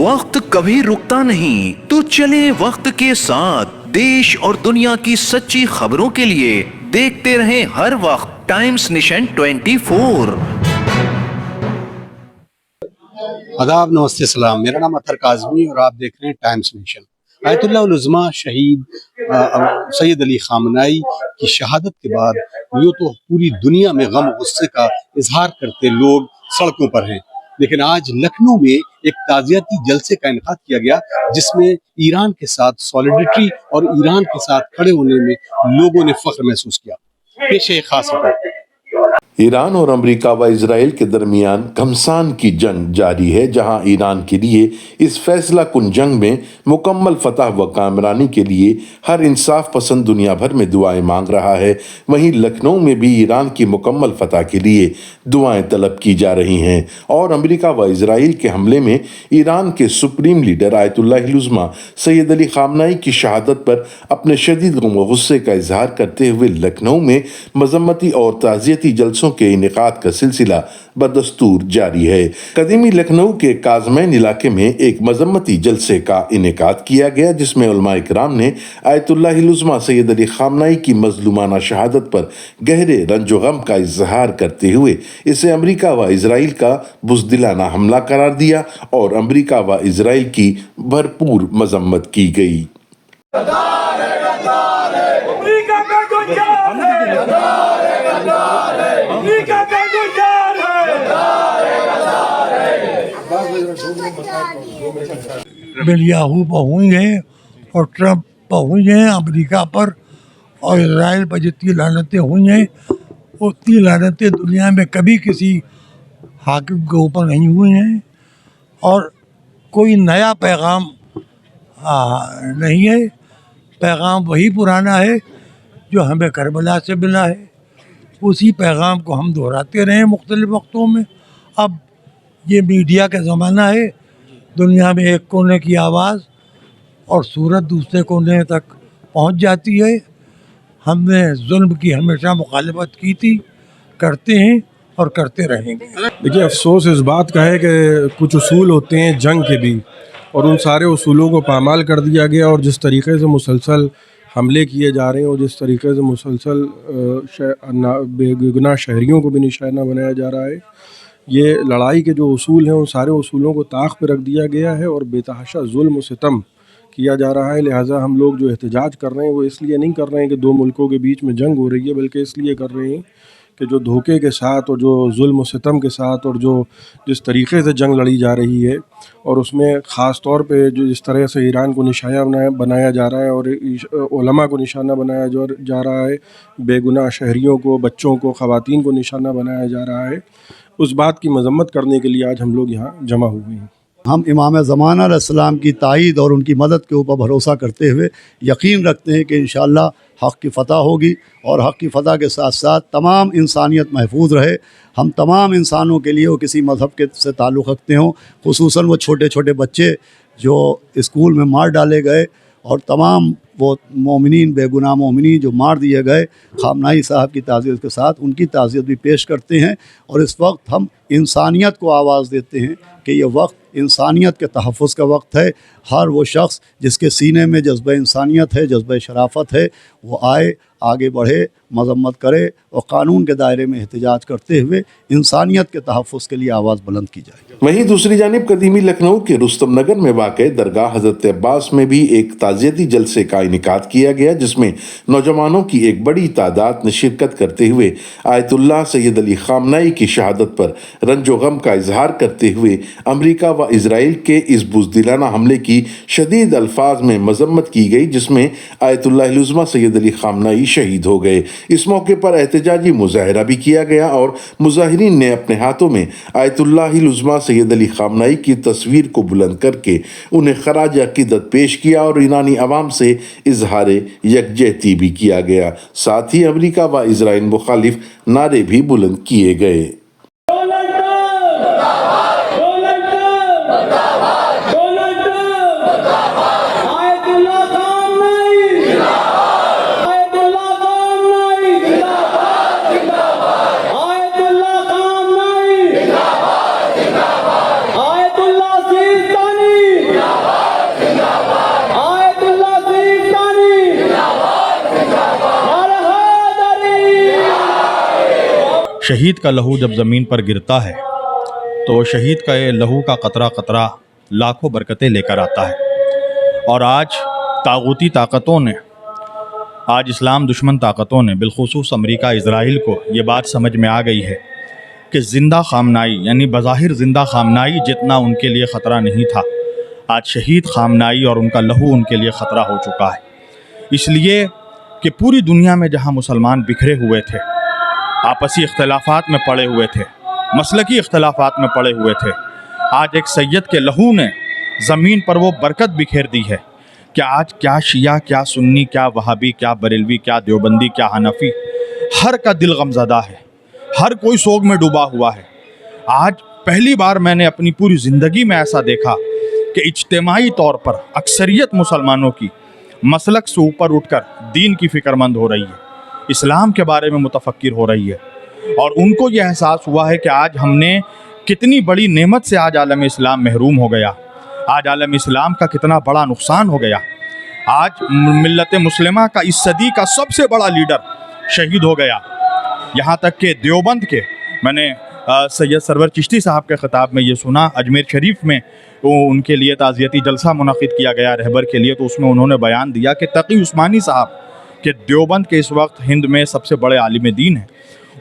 وقت کبھی رکتا نہیں، تو چلے وقت کے ساتھ دیش اور دنیا کی سچی خبروں کے لیے دیکھتے رہیں ہر وقت ٹائمز نیشن 24۔ آداب، نمستے، سلام۔ میرا نام اطہر کاظمی اور آپ دیکھ رہے ہیں ٹائمز نیشن۔ آیت اللہ العظمیٰ شہید سید علی خامنہئی کی شہادت کے بعد یوں تو پوری دنیا میں غم و غصے کا اظہار کرتے لوگ سڑکوں پر ہیں، لیکن آج لکھنؤ میں ایک تعزیتی جلسے کا انعقاد کیا گیا جس میں ایران کے ساتھ سالیڈیٹی اور ایران کے ساتھ کھڑے ہونے میں لوگوں نے فخر محسوس کیا۔ پیش ہے خاص رپورٹ۔ ایران اور امریکہ و اسرائیل کے درمیان گھمسان کی جنگ جاری ہے، جہاں ایران کے لیے اس فیصلہ کن جنگ میں مکمل فتح و کامرانی کے لیے ہر انصاف پسند دنیا بھر میں دعائیں مانگ رہا ہے، وہیں لکھنؤ میں بھی ایران کی مکمل فتح کے لیے دعائیں طلب کی جا رہی ہیں، اور امریکہ و اسرائیل کے حملے میں ایران کے سپریم لیڈر آیت اللہ العظمیٰ سید علی خامنہئی کی شہادت پر اپنے شدید غم و غصے کا اظہار کرتے ہوئے لکھنؤ میں مذمتی اور تعزیتی جلسوں کے انعقاد کا سلسلہ بدستور جاری ہے۔ قدیمی لکھنؤ کے کاظمین علاقے میں ایک مذمتی جلسے کا انعقاد کیا گیا جس میں علماء کرام نے آیت اللہ العظمیٰ سید علی خامنہئی کی مظلومانہ شہادت پر گہرے رنج و غم کا اظہار کرتے ہوئے اسے امریکہ و اسرائیل کا بزدلانہ حملہ قرار دیا اور امریکہ و اسرائیل کی بھرپور مذمت کی گئی۔ نیتنیاہو پہنچ گئے اور ٹرمپ پہنچ گئے امریکہ پر، اور اسرائیل پر جتنی لعنتیں ہوئی ہیں اتنی لعنتیں دنیا میں کبھی کسی حاکم کے اوپر نہیں ہوئی ہیں، اور کوئی نیا پیغام نہیں ہے، پیغام وہی پرانا ہے جو ہمیں کربلا سے ملا ہے، اسی پیغام کو ہم دہراتے رہے مختلف وقتوں میں۔ اب یہ میڈیا کا زمانہ ہے، دنیا میں ایک کونے کی آواز اور صورت دوسرے کونے تک پہنچ جاتی ہے۔ ہم نے ظلم کی ہمیشہ مخالفت کی تھی، کرتے ہیں اور کرتے رہیں گے۔ دیکھیے، افسوس اس بات کا ہے کہ کچھ اصول ہوتے ہیں جنگ کے بھی، اور ان سارے اصولوں کو پامال کر دیا گیا، اور جس طریقے سے مسلسل حملے کیے جا رہے ہیں اور جس طریقے سے مسلسل بے گناہ شہریوں کو بھی نشانہ بنایا جا رہا ہے، یہ لڑائی کے جو اصول ہیں ان سارے اصولوں کو طاق پہ رکھ دیا گیا ہے اور بے تحاشا ظلم و ستم کیا جا رہا ہے۔ لہٰذا ہم لوگ جو احتجاج کر رہے ہیں وہ اس لیے نہیں کر رہے ہیں کہ دو ملکوں کے بیچ میں جنگ ہو رہی ہے، بلکہ اس لیے کر رہے ہیں کہ جو دھوکے کے ساتھ اور جو ظلم و ستم کے ساتھ اور جو جس طریقے سے جنگ لڑی جا رہی ہے، اور اس میں خاص طور پہ جو جس طرح سے ایران کو نشانہ بنایا جا رہا ہے اور علماء کو نشانہ بنایا جا رہا ہے، بے گناہ شہریوں کو، بچوں کو، خواتین کو نشانہ بنایا جا رہا ہے، اس بات کی مذمت کرنے کے لیے آج ہم لوگ یہاں جمع ہوئے ہیں۔ ہم امام زمانہ علیہ السلام کی تائید اور ان کی مدد کے اوپر بھروسہ کرتے ہوئے یقین رکھتے ہیں کہ انشاءاللہ حق کی فتح ہوگی، اور حق کی فتح کے ساتھ ساتھ تمام انسانیت محفوظ رہے۔ ہم تمام انسانوں کے لیے وہ کسی مذہب کے سے تعلق رکھتے ہوں، خصوصاً وہ چھوٹے چھوٹے بچے جو اسکول میں مار ڈالے گئے، اور تمام وہ مومنین، بے گناہ مومنین جو مار دیے گئے، خامنہئی صاحب کی تعزیت کے ساتھ ان کی تعزیت بھی پیش کرتے ہیں، اور اس وقت ہم انسانیت کو آواز دیتے ہیں کہ یہ وقت انسانیت کے تحفظ کا وقت ہے۔ ہر وہ شخص جس کے سینے میں جذبہ انسانیت ہے، جذبہ شرافت ہے، وہ آئے، آگے بڑھے، مذمت کرے اور قانون کے دائرے میں احتجاج کرتے ہوئے انسانیت کے تحفظ کے لیے آواز بلند کی جائے۔ وہیں دوسری جانب قدیمی لکھنؤ کے رستم نگر میں واقع درگاہ حضرت عباس میں بھی ایک تعزیتی جلسے کا انعقاد کیا گیا جس میں نوجوانوں کی ایک بڑی تعداد نے شرکت کرتے ہوئے آیت اللہ سید علی خامنہئی کی شہادت پر رنج و غم کا اظہار کرتے ہوئے امریکہ و اسرائیل کے اس بزدلانہ حملے کی شدید الفاظ میں مذمت کی گئی جس میں آیت اللہ العظمیٰ سید علی خامنہئی شہید ہو گئے۔ اس موقع پر احتجاجی مظاہرہ بھی کیا گیا اور مظاہرین نے اپنے ہاتھوں میں آیت اللہ العظمیٰ سید علی خامنہئی کی تصویر کو بلند کر کے انہیں خراج عقیدت پیش کیا اور ایرانی عوام سے اظہار یکجہتی بھی کیا گیا۔ ساتھ ہی امریکہ و اسرائیل مخالف نعرے بھی بلند کیے گئے۔ شہید کا لہو جب زمین پر گرتا ہے تو شہید کا یہ لہو کا قطرہ قطرہ لاکھوں برکتیں لے کر آتا ہے۔ اور آج طاغوتی طاقتوں نے، آج اسلام دشمن طاقتوں نے، بالخصوص امریکہ اسرائیل کو یہ بات سمجھ میں آ گئی ہے کہ زندہ خامنائی، یعنی بظاہر زندہ خامنائی جتنا ان کے لیے خطرہ نہیں تھا، آج شہید خامنائی اور ان کا لہو ان کے لیے خطرہ ہو چکا ہے۔ اس لیے کہ پوری دنیا میں جہاں مسلمان بکھرے ہوئے تھے، آپسی اختلافات میں پڑے ہوئے تھے، مسلکی اختلافات میں پڑے ہوئے تھے، آج ایک سید کے لہو نے زمین پر وہ برکت بکھیر دی ہے کہ آج کیا شیعہ، کیا سنی، کیا وہابی، کیا بریلوی، کیا دیوبندی، کیا حنفی، ہر کا دل غمزدہ ہے، ہر کوئی سوگ میں ڈوبا ہوا ہے۔ آج پہلی بار میں نے اپنی پوری زندگی میں ایسا دیکھا کہ اجتماعی طور پر اکثریت مسلمانوں کی مسلک سے اوپر اٹھ کر دین کی فکر مند ہو رہی ہے، اسلام کے بارے میں متفکر ہو رہی ہے، اور ان کو یہ احساس ہوا ہے کہ آج ہم نے کتنی بڑی نعمت سے آج عالم اسلام محروم ہو گیا، آج عالم اسلام کا کتنا بڑا نقصان ہو گیا، آج ملت مسلمہ کا اس صدی کا سب سے بڑا لیڈر شہید ہو گیا۔ یہاں تک کہ دیوبند کے، میں نے سید سرور چشتی صاحب کے خطاب میں یہ سنا، اجمیر شریف میں ان کے لیے تعزیتی جلسہ منعقد کیا گیا رہبر کے لیے، تو اس میں انہوں نے بیان دیا کہ تقی عثمانی صاحب کہ دیوبند کے اس وقت ہند میں سب سے بڑے عالم دین ہیں،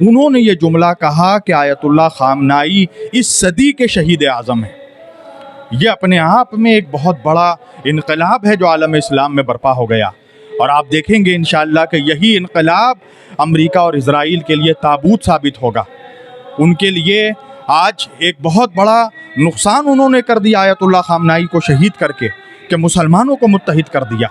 انہوں نے یہ جملہ کہا کہ آیت اللہ خامنائی اس صدی کے شہید اعظم ہیں۔ یہ اپنے آپ میں ایک بہت بڑا انقلاب ہے جو عالم اسلام میں برپا ہو گیا، اور آپ دیکھیں گے انشاءاللہ کہ یہی انقلاب امریکہ اور اسرائیل کے لیے تابوت ثابت ہوگا۔ ان کے لیے آج ایک بہت بڑا نقصان انہوں نے کر دیا آیت اللہ خامنائی کو شہید کر کے، کہ مسلمانوں کو متحد کر دیا۔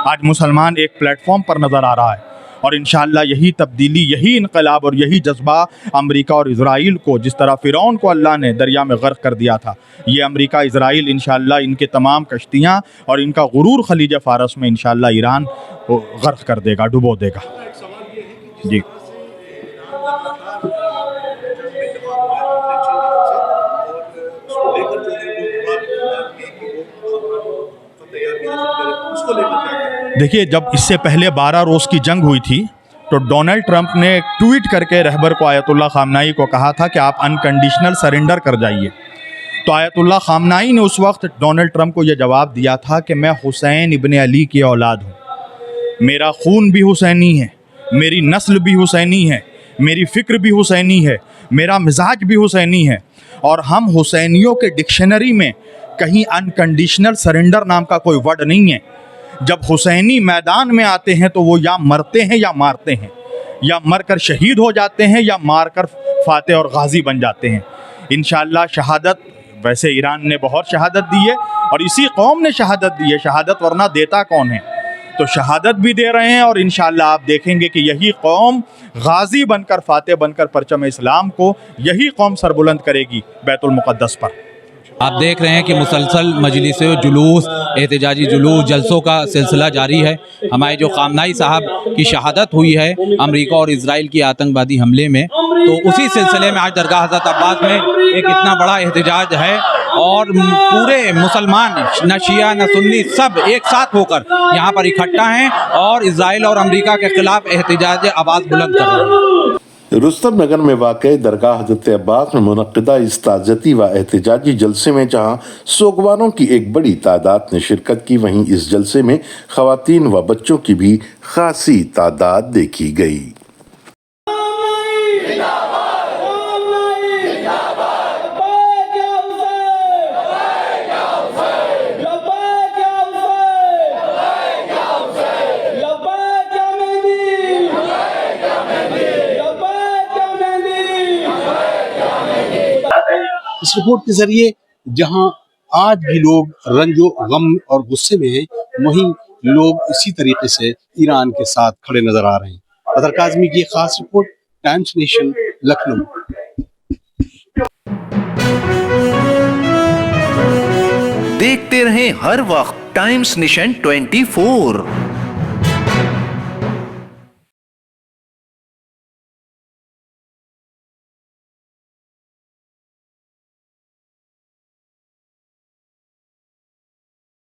آج مسلمان ایک پلیٹ فارم پر نظر آ رہا ہے، اور انشاءاللہ یہی تبدیلی، یہی انقلاب اور یہی جذبہ امریکہ اور اسرائیل کو، جس طرح فرعون کو اللہ نے دریا میں غرق کر دیا تھا، یہ امریکہ اسرائیل انشاءاللہ ان کے تمام کشتیاں اور ان کا غرور خلیج فارس میں انشاءاللہ ایران کو غرق کر دے گا، ڈبو دے گا۔ جی دیکھیے، جب اس سے پہلے 12 روز کی جنگ ہوئی تھی تو ڈونلڈ ٹرمپ نے ایک ٹویٹ کر کے رہبر کو، آیت اللہ خامنائی کو کہا تھا کہ آپ انکنڈیشنل سرنڈر کر جائیے۔ تو آیت اللہ خامنائی نے اس وقت ڈونلڈ ٹرمپ کو یہ جواب دیا تھا کہ میں حسین ابن علی کی اولاد ہوں، میرا خون بھی حسینی ہے، میری نسل بھی حسینی ہے، میری فکر بھی حسینی ہے، میرا مزاج بھی حسینی ہے، اور ہم حسینیوں کے ڈکشنری میں کہیں انکنڈیشنل سرنڈر نام کا کوئی ورڈ نہیں ہے۔ جب حسینی میدان میں آتے ہیں تو وہ یا مرتے ہیں یا مارتے ہیں، یا مر کر شہید ہو جاتے ہیں یا مار کر فاتح اور غازی بن جاتے ہیں۔ انشاءاللہ شہادت، ویسے ایران نے بہت شہادت دی ہے اور اسی قوم نے شہادت دی ہے، شہادت ورنہ دیتا کون ہے؟ تو شہادت بھی دے رہے ہیں، اور انشاءاللہ آپ دیکھیں گے کہ یہی قوم غازی بن کر، فاتح بن کر پرچم اسلام کو یہی قوم سربلند کرے گی بیت المقدس پر۔ آپ دیکھ رہے ہیں کہ مسلسل مجلس جلوس، احتجاجی جلوس، جلسوں کا سلسلہ جاری ہے۔ ہمارے جو خامنائی صاحب کی شہادت ہوئی ہے امریکہ اور اسرائیل کی آتنکوادی حملے میں، تو اسی سلسلے میں آج درگاہ حضرت عباس میں ایک اتنا بڑا احتجاج ہے، اور پورے مسلمان، نہ شیعہ نہ سنی، سب ایک ساتھ ہو کر یہاں پر اکٹھا ہیں اور اسرائیل اور امریکہ کے خلاف احتجاج آواز بلند کر رہے ہیں۔ رستم نگر میں واقع درگاہ حضرت عباس میں منعقدہ اس تعزیتی و احتجاجی جلسے میں جہاں سوگواروں کی ایک بڑی تعداد نے شرکت کی، وہیں اس جلسے میں خواتین و بچوں کی بھی خاصی تعداد دیکھی گئی۔ اس رپورٹ کے ذریعے جہاں آج بھی لوگ رنج و غم اور غصے میں ہیں، وہیں لوگ اسی طریقے سے ایران کے ساتھ کھڑے نظر آ رہے ہیں۔ اظہر کاظمی کی خاص رپورٹ، ٹائمز نیشن، لکھنؤ۔ دیکھتے رہیں ہر وقت ٹائمز نیشن 24۔